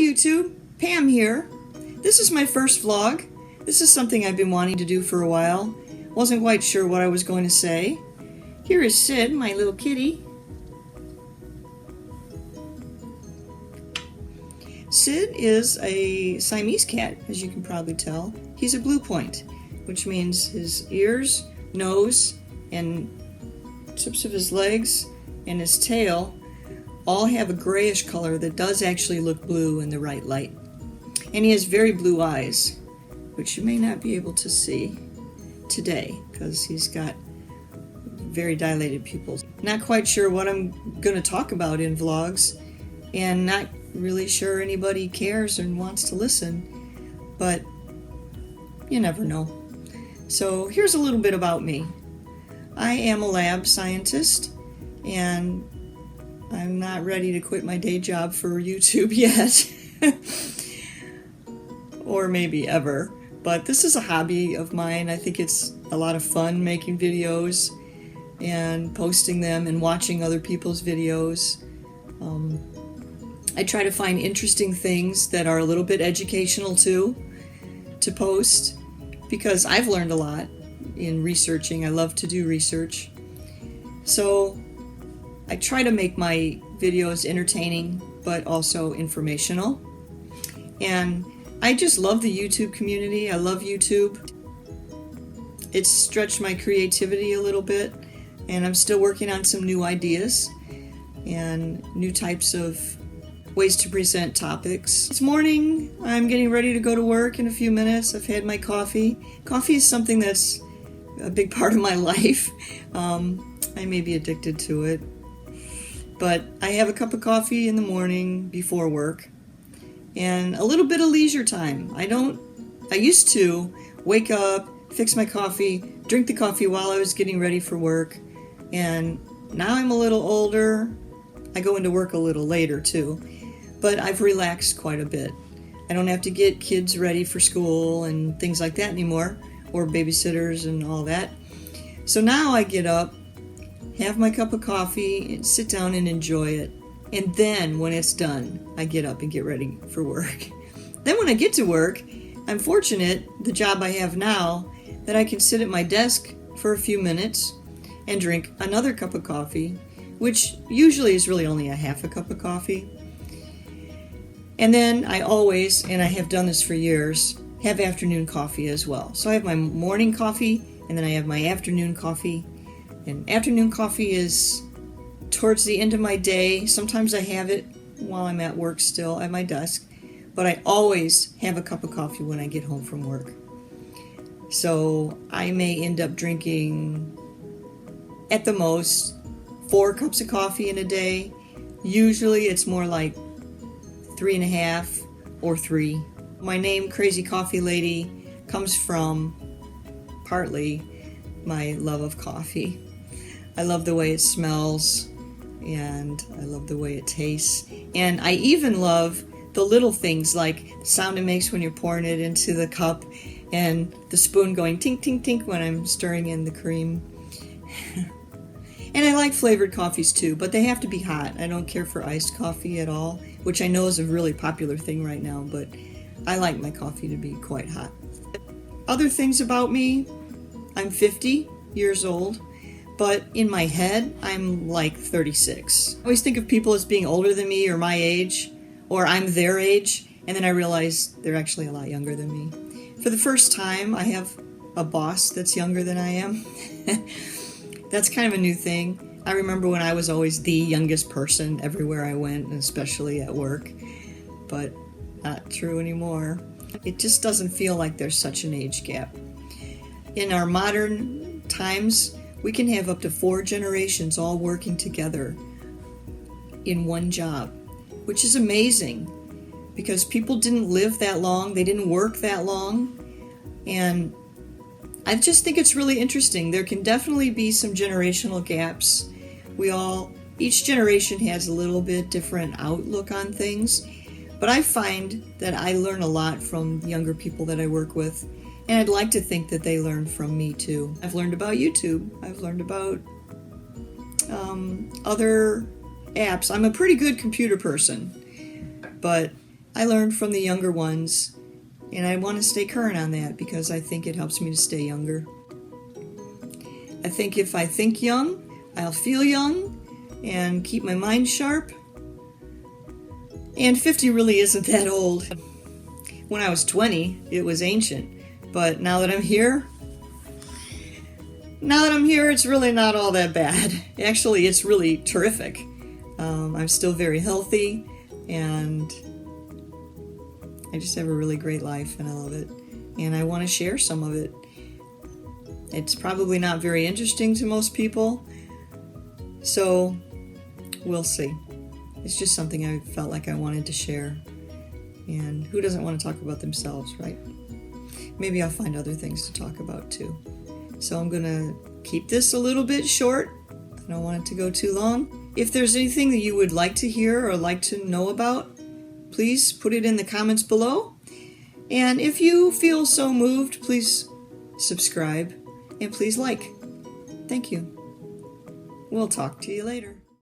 YouTube, Pam here. This is my first vlog. This is something I've been wanting to do for a while. Wasn't quite sure what I was going to say. Here is Sid, my little kitty. Sid is a Siamese cat, as you can probably tell. He's a blue point, which means his ears, nose, and tips of his legs and his tail all have a grayish color that does actually look blue in the right light. And he has very blue eyes, which you may not be able to see today because he's got very dilated pupils. Not quite sure what I'm going to talk about in vlogs, and not really sure anybody cares and wants to listen, but you never know. So here's a little bit about me. I am a lab scientist, and I'm not ready to quit my day job for YouTube yet. Or maybe ever. But this is a hobby of mine. I think it's a lot of fun making videos and posting them and watching other people's videos. I try to find interesting things that are a little bit educational too to post, because I've learned a lot in researching. I love to do research. So I try to make my videos entertaining but also informational. And I just love the YouTube community. I love YouTube. It's stretched my creativity a little bit, and I'm still working on some new ideas and new types of ways to present topics. This morning, I'm getting ready to go to work in a few minutes. I've had my coffee. Coffee is something that's a big part of my life. I may be addicted to it, but I have a cup of coffee in the morning before work and a little bit of leisure time. I used to wake up, fix my coffee, drink the coffee while I was getting ready for work, and now I'm a little older. I go into work a little later too, but I've relaxed quite a bit. I don't have to get kids ready for school and things like that anymore, or babysitters and all that. So now I get up, have my cup of coffee, and sit down and enjoy it. And then when it's done, I get up and get ready for work. Then when I get to work, I'm fortunate, the job I have now, that I can sit at my desk for a few minutes and drink another cup of coffee, which usually is really only a half a cup of coffee. And then I always, and I have done this for years, have afternoon coffee as well. So I have my morning coffee, and then I have my afternoon coffee. And afternoon coffee is towards the end of my day. Sometimes I have it while I'm at work still at my desk, but I always have a cup of coffee when I get home from work. So I may end up drinking, at the most, 4 cups of coffee in a day. Usually it's more like 3.5 or 3. My name, Crazy Coffee Lady, comes from partly my love of coffee. I love the way it smells, and I love the way it tastes. And I even love the little things, like the sound it makes when you're pouring it into the cup, and the spoon going tink, tink, tink when I'm stirring in the cream. And I like flavored coffees too, but they have to be hot. I don't care for iced coffee at all, which I know is a really popular thing right now, but I like my coffee to be quite hot. Other things about me, I'm 50 years old. But in my head, I'm like 36. I always think of people as being older than me or my age, or I'm their age, and then I realize they're actually a lot younger than me. For the first time, I have a boss that's younger than I am. That's kind of a new thing. I remember when I was always the youngest person everywhere I went, and especially at work, but not true anymore. It just doesn't feel like there's such an age gap. In our modern times, we can have up to 4 generations all working together in one job, which is amazing because people didn't live that long, they didn't work that long, and I just think it's really interesting. There can definitely be some generational gaps. Each generation has a little bit different outlook on things, but I find that I learn a lot from younger people that I work with. And I'd like to think that they learn from me too. I've learned about YouTube. I've learned about other apps. I'm a pretty good computer person, but I learned from the younger ones, and I want to stay current on that because I think it helps me to stay younger. I think if I think young, I'll feel young and keep my mind sharp. And 50 really isn't that old. When I was 20, it was ancient. But now that I'm here, it's really not all that bad. Actually, it's really terrific. I'm still very healthy, and I just have a really great life, and I love it. And I want to share some of it. It's probably not very interesting to most people, so we'll see. It's just something I felt like I wanted to share. And who doesn't want to talk about themselves, right? Maybe I'll find other things to talk about too. So I'm going to keep this a little bit short. I don't want it to go too long. If there's anything that you would like to hear or like to know about, please put it in the comments below. And if you feel so moved, please subscribe and please like. Thank you. We'll talk to you later.